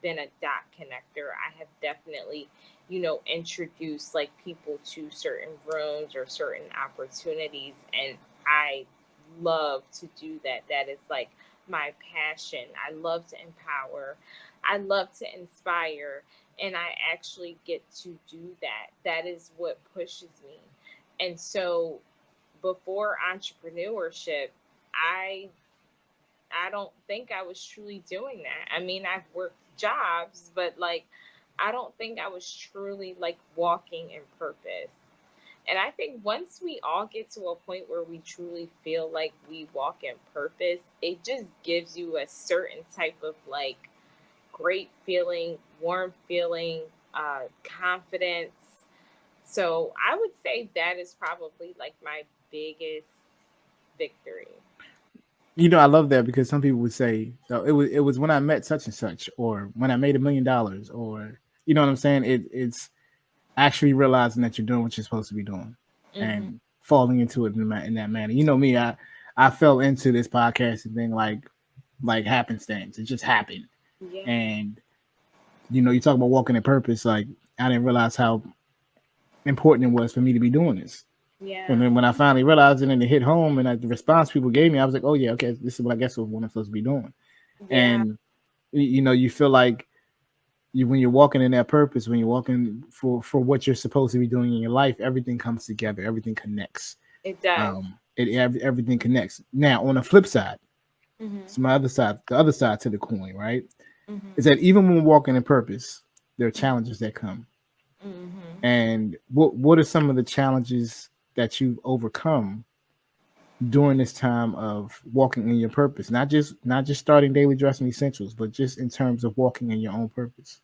been a dot connector. I have definitely, you know, introduced like people to certain rooms or certain opportunities. And I love to do that. That is like my passion. I love to empower. I love to inspire. And I actually get to do that. That is what pushes me. And so before entrepreneurship, I don't think I was truly doing that. I mean, I've worked jobs, but like, I don't think I was truly like walking in purpose. And I think once we all get to a point where we truly feel like we walk in purpose, it just gives you a certain type of like great feeling, warm feeling, confidence. So I would say that is probably like my biggest victory. You know, I love that, because some people would say, oh, it was when I met such and such, or when I made $1 million, or, you know what I'm saying? It's actually realizing that you're doing what you're supposed to be doing and falling into it in that manner. You know me, I I fell into this podcasting thing like happenstance. It just happened. Yeah. And you talk about walking in purpose. Like, I didn't realize how important it was for me to be doing this. Yeah. And then when I finally realized it and it hit home, and the response people gave me, I was like, oh yeah, okay, this is what I guess what I'm supposed to be doing. Yeah. And you feel like when you're walking in that purpose, when you're walking for what you're supposed to be doing in your life, everything comes together, everything connects. It does. Everything connects. Now, on the flip side, it's my other side, the other side to the coin, right? Is that even when we're walking in purpose, there are challenges that come. And what are some of the challenges that you've overcome during this time of walking in your purpose? Not just starting Daily Dressing Essentials, but just in terms of walking in your own purpose.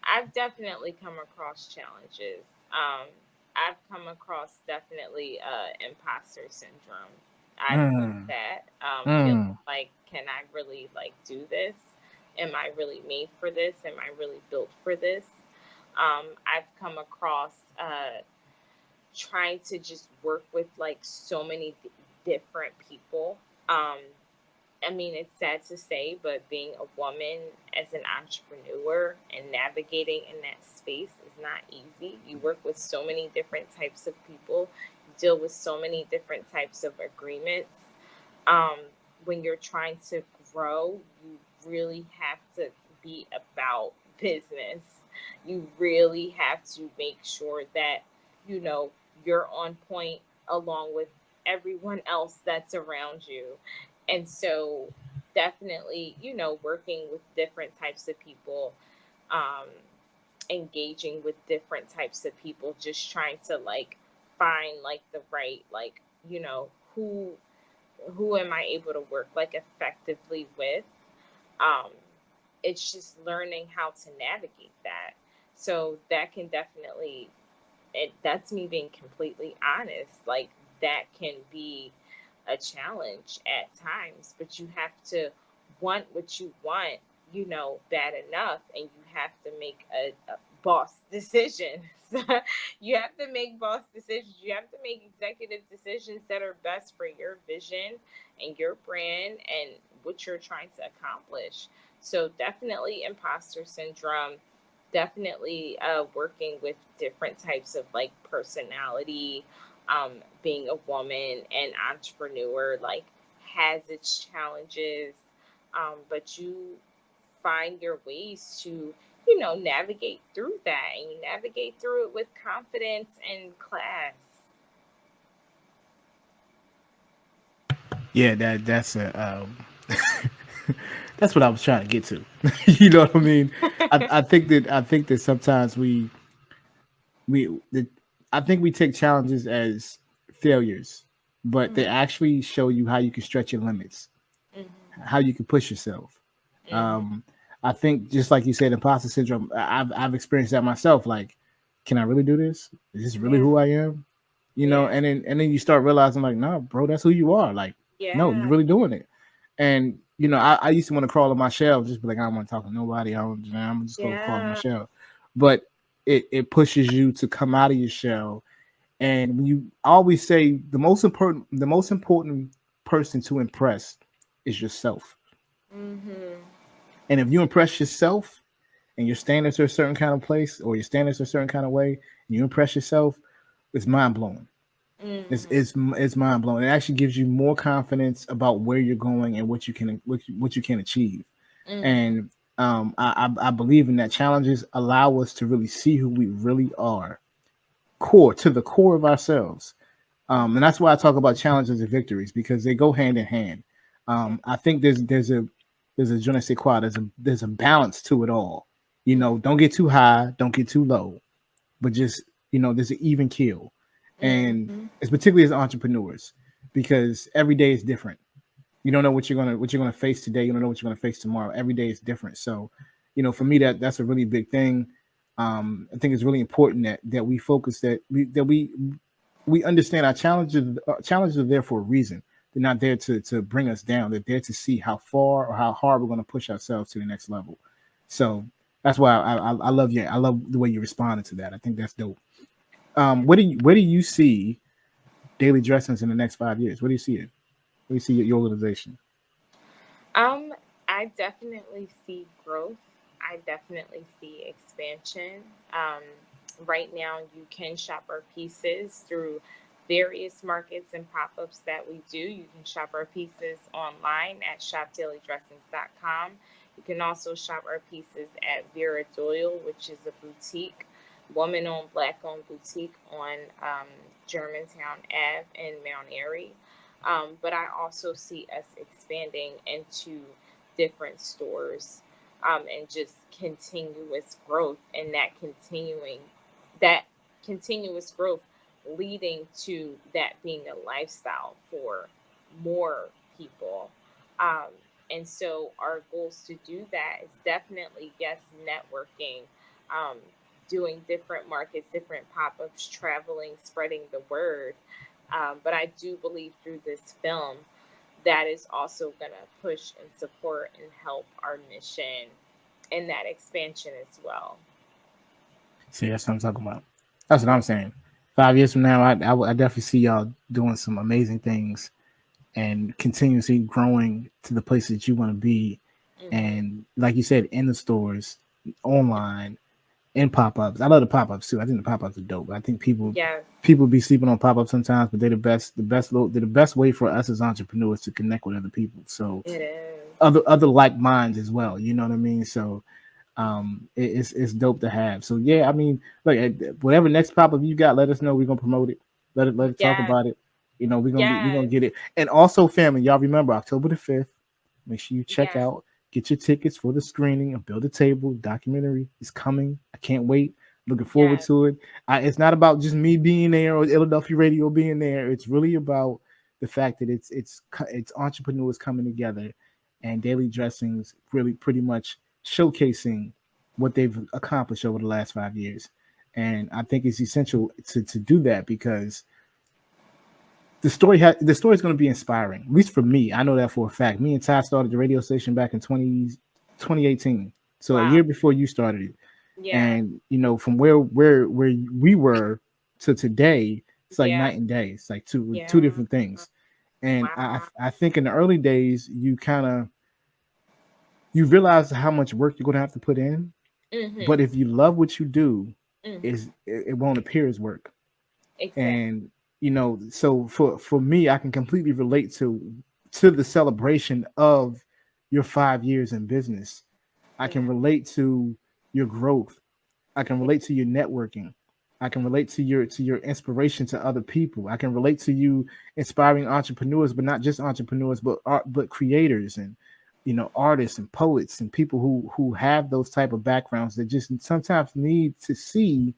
I've definitely come across challenges. I've come across definitely imposter syndrome. I feel that. Feeling like, can I really do this? Am I really made for this? Am I really built for this? I've come across trying to just work with so many different people. I mean, it's sad to say, but being a woman as an entrepreneur and navigating in that space is not easy. You work with so many different types of people, you deal with so many different types of agreements. When you're trying to grow, you really have to be about business. You really have to make sure that, you're on point along with everyone else that's around you. And so definitely, working with different types of people, engaging with different types of people, just trying to find the right, who am I able to work effectively with? It's just learning how to navigate that. So that can definitely, that's me being completely honest. That can be a challenge at times, but you have to want what you want, bad enough, and you have to make a boss decisions. You have to make boss decisions. You have to make executive decisions that are best for your vision and your brand and what you're trying to accomplish. So definitely imposter syndrome, definitely working with different types of personality, being a woman and entrepreneur has its challenges, but you find your ways to navigate through that, and you navigate through it with confidence and class. Yeah, that's a that's what I was trying to get to. You know what I mean? I think that sometimes I think we take challenges as failures, but they actually show you how you can stretch your limits, how you can push yourself. I think just like you said, imposter syndrome, I've experienced that myself. Can I really do this? Is this really who I am? And then you start realizing no, bro, that's who you are. No, you're really doing it. And I used to want to crawl on my shell, just be I don't want to talk to nobody. I'm just going to crawl on my shell. But it pushes you to come out of your shell. And when you always say the most important person to impress is yourself. And if you impress yourself and your standards are a certain kind of place, or your standards are a certain kind of way, and you impress yourself, it's mind blowing. It's mind blowing. It actually gives you more confidence about where you're going and what you can achieve. And I believe in that. Challenges allow us to really see who we really are, to the core of ourselves. And that's why I talk about challenges and victories, because they go hand in hand. I think there's a je ne sais quoi, there's a balance to it all. Don't get too high, don't get too low, but just there's an even keel. And it's particularly as entrepreneurs, because every day is different. You don't know what you're gonna face today. You don't know what you're gonna face tomorrow. Every day is different. So, for me, that's a really big thing. I think it's really important that we focus, that we understand our challenges. Challenges are there for a reason. They're not there to bring us down. They're there to see how far or how hard we're going to push ourselves to the next level. So that's why I love you. I love the way you responded to that. I think that's dope. Where do you see Daily Dressings in the next 5 years? Where do you see it? Where do you see your organization? I definitely see growth. I definitely see expansion. Right now, you can shop our pieces through various markets and pop-ups that we do. You can shop our pieces online at shopdailydressings.com. You can also shop our pieces at Vera Doyle, which is a boutique, woman-owned, black-owned boutique on Germantown Ave in Mount Airy. But I also see us expanding into different stores and just continuous growth, and that continuous growth leading to that being a lifestyle for more people. Um, and so our goals to do that is definitely, yes, networking, um, doing different markets, different pop-ups, traveling, spreading the word. But I do believe through this film that is also going to push and support and help our mission and that expansion as well. See, that's what I'm talking about. That's what I'm saying. 5 years from now, I definitely see y'all doing some amazing things and continuously growing to the place that you want to be. Mm-hmm. And like you said, in the stores, online, in pop-ups. I love the pop-ups too. I think the pop-ups are dope. I think people be sleeping on pop-ups sometimes, but they're the best. They're the best way for us as entrepreneurs to connect with other people. So it is. Other like minds as well. You know what I mean? So it's dope to have. So yeah, I mean, look, whatever next pop-up you got, let us know. We're gonna promote it. Let it talk about it. You know, we're gonna get it. And also, family, y'all remember October the 5th. Make sure you check out. Get your tickets for the screening of Build a Table. Documentary is coming. I can't wait. Looking forward to it. It's not about just me being there or Illadelphia Radio being there. It's really about the fact that it's entrepreneurs coming together, and Daily Dressings really pretty much showcasing what they've accomplished over the last 5 years. And I think it's essential to do that because the story is going to be inspiring, at least for me. I know that for a fact. Me and Ty started the radio station back in 2018, so a year before you started it. And you know, from where we were to today, it's like night and day. It's like two different things. And I think in the early days, you realize how much work you're going to have to put in. Mm-hmm. But if you love what you do, it won't appear as work. Exactly. And you know, so for me, I can completely relate to the celebration of your 5 years in business. I can relate to your growth. I can relate to your networking. I can relate to your inspiration to other people. I can relate to you inspiring entrepreneurs, but not just entrepreneurs, but creators and, you know, artists and poets and people who have those type of backgrounds that just sometimes need to see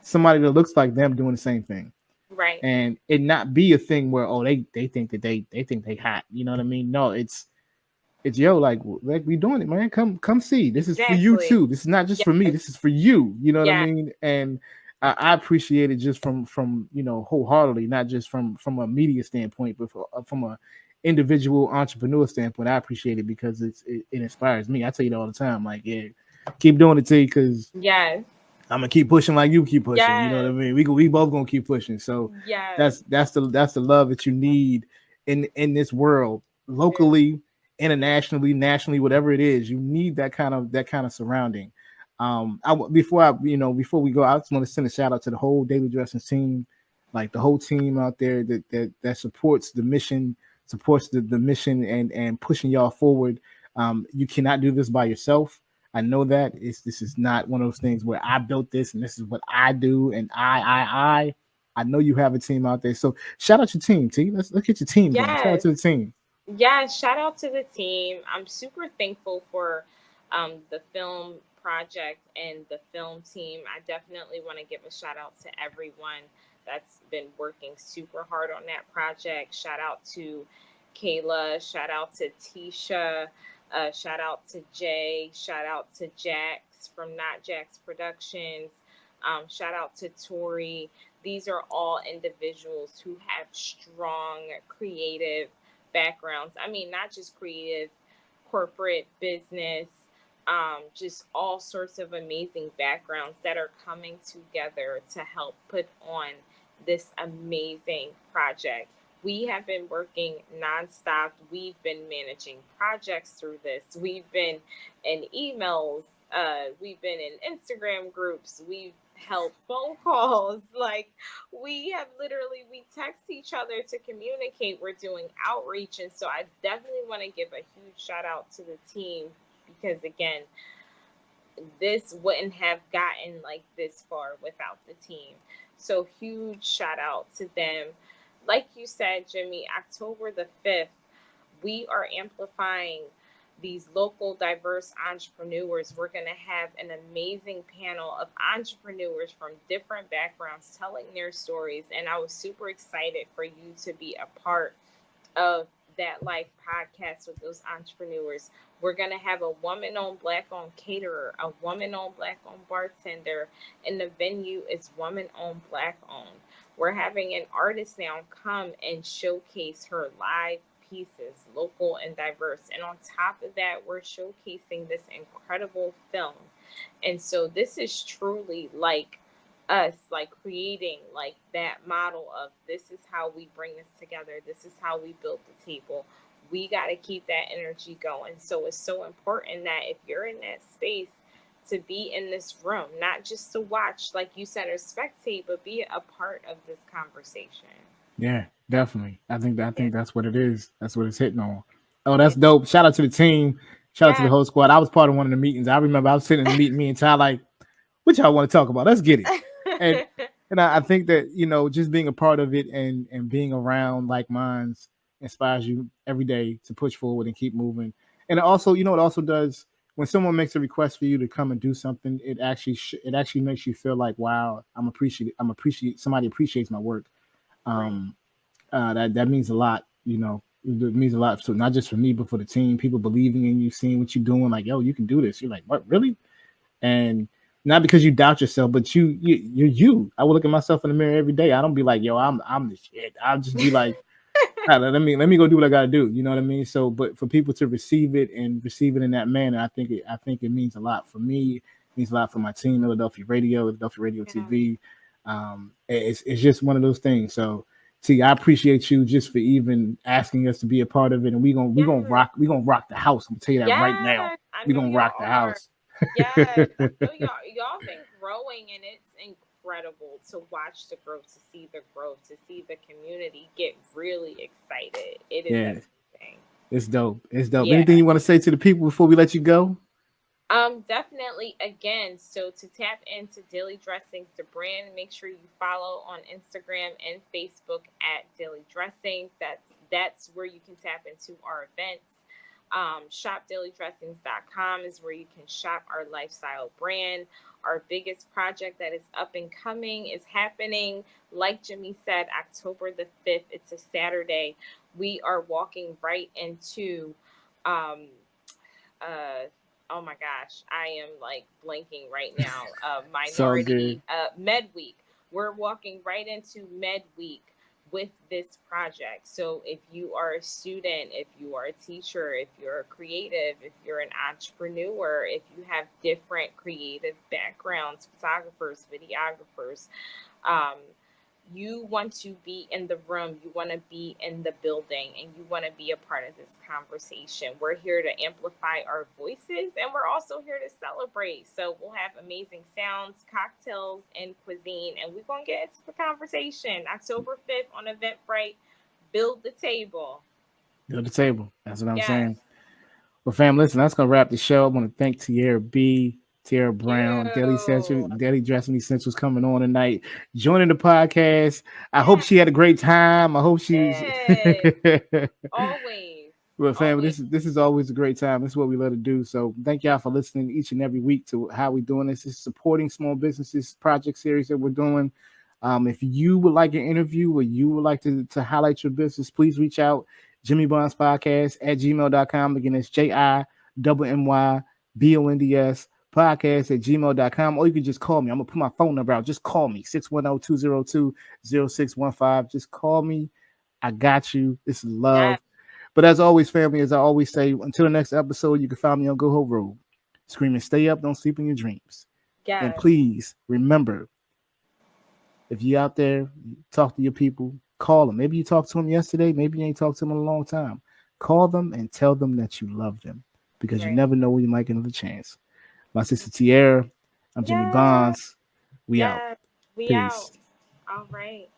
somebody that looks like them doing the same thing. Right. And it not be a thing where they think that they think they hot. You know what I mean? No, it's yo, like we doing it, man. Come see. This is for you too. This is not just for me. This is for you. You know what I mean? And I appreciate it just from you know, wholeheartedly, not just from a media standpoint, but from a individual entrepreneur standpoint. I appreciate it because it inspires me. I tell you that all the time. Like, yeah, keep doing it, T, because I'm gonna keep pushing like you keep pushing. You know what I mean? We both gonna keep pushing. So that's the love that you need in this world, locally, internationally, nationally, whatever it is. You need that kind of surrounding. Before we go, I just want to send a shout out to the whole Daily Dressings team, like the whole team out there that supports the mission, and pushing y'all forward. You cannot do this by yourself. I know that this is not one of those things where I built this and this is what I do and I know you have a team out there. So shout out your team, T. Let's look at your team. Shout out to the team. Yeah, shout out to the team. I'm super thankful for the film project and the film team. I definitely want to give a shout out to everyone that's been working super hard on that project. Shout out to Kayla. Shout out to Tisha. Shout out to Jay. Shout out to Jax from Not Jax Productions. Shout out to Tori. These are all individuals who have strong creative backgrounds. I mean, not just creative, corporate, business, just all sorts of amazing backgrounds that are coming together to help put on this amazing project. We have been working nonstop. We've been managing projects through this. We've been in emails. We've been in Instagram groups. We've held phone calls. Like we text each other to communicate. We're doing outreach. And so I definitely want to give a huge shout out to the team because again, this wouldn't have gotten like this far without the team. So huge shout out to them. Like you said, Jimmy, October the 5th, we are amplifying these local diverse entrepreneurs. We're going to have an amazing panel of entrepreneurs from different backgrounds telling their stories. And I was super excited for you to be a part of that live podcast with those entrepreneurs. We're going to have a woman-owned, Black-owned caterer, a woman-owned, Black-owned bartender, and the venue is woman-owned, Black-owned. We're having an artist now come and showcase her live pieces, local and diverse. And on top of that, we're showcasing this incredible film. And so this is truly like us, like creating like that model of this is how we bring this together. This is how we build the table. We got to keep that energy going. So it's so important that if you're in that space, to be in this room, not just to watch, like you said, or spectate, but be a part of this conversation. Yeah, definitely. I think that's what it is. That's what it's hitting on. Oh, that's dope. Shout out to the team. Shout out to the whole squad. I was part of one of the meetings. I remember I was sitting in the meeting, me and Ty, like, what y'all want to talk about? Let's get it. And I think that, you know, just being a part of it and being around like minds inspires you every day to push forward and keep moving. And also, you know, it also does when someone makes a request for you to come and do something, it actually makes you feel like, wow, somebody appreciates my work. That means a lot, you know. It means a lot, so not just for me, but for the team. People believing in you, seeing what you're doing, like, yo, you can do this. You're like, what, really? And not because you doubt yourself, but you're you. I would look at myself in the mirror every day. I don't be like, yo, I'm the shit. I'll just be like, let me go do what I gotta do. You know what I mean? So, but for people to receive it in that manner, I think it means a lot for me. It means a lot for my team, Illadelphia Radio TV. It's just one of those things. So, T, I appreciate you just for even asking us to be a part of it, and we gonna rock the house. I'm gonna tell you that right now. We're gonna rock the house. Yes, I know y'all been growing, and it's incredible to watch the growth, to see the growth, to see the community get really excited. It is amazing. It's dope. Yeah. Anything you want to say to the people before we let you go? Definitely. Again, so to tap into Daily Dressings, the brand, make sure you follow on Instagram and Facebook at Daily Dressings. That's where you can tap into our events. ShopDailyDressings.com is where you can shop our lifestyle brand. Our biggest project that is up and coming is happening, like Jimmy said, October the 5th. It's a Saturday. We are walking right into oh my gosh, I am like blanking right now. Minority Med Week. We're walking right into Med Week with this project. So if you are a student, if you are a teacher, if you're a creative, if you're an entrepreneur, if you have different creative backgrounds, photographers, videographers, you want to be in the room, you want to be in the building, and you want to be a part of this conversation. We're here to amplify our voices, and we're also here to celebrate. So we'll have amazing sounds, cocktails, and cuisine, and we're going to get into the conversation. October 5th on Eventbrite. Build the table. Build the table. That's what I'm saying. Well, fam, listen, that's going to wrap the show. I want to thank Tiara Brown, Daily Dressing Essentials coming on tonight, joining the podcast. I hope she had a great time. I hope she's always. Well, family, this is always a great time. This is what we love to do. So thank y'all for listening each and every week to how we're doing this. This is supporting small businesses project series that we're doing. If you would like an interview or you would like to highlight your business, please reach out. Jimmy Bonds Podcast at gmail.com. Again, it's JIMMYBONDS podcast at gmail.com, or you can just call me. I'm gonna put my phone number out. Just call me 610-202-0615. Just call me. I got you. This is love. But as always, family, as I always say, until the next episode, you can find me on Go Ho Road. screaming, stay up, don't sleep in your dreams. Yes. And please remember, if you're out there, talk to your people, call them. Maybe you talked to them yesterday. Maybe you ain't talked to them in a long time. Call them and tell them that you love them, because you never know when you might get another chance. My sister Tiara, I'm Jimmy Bonds. We out. We Peace. out. All right.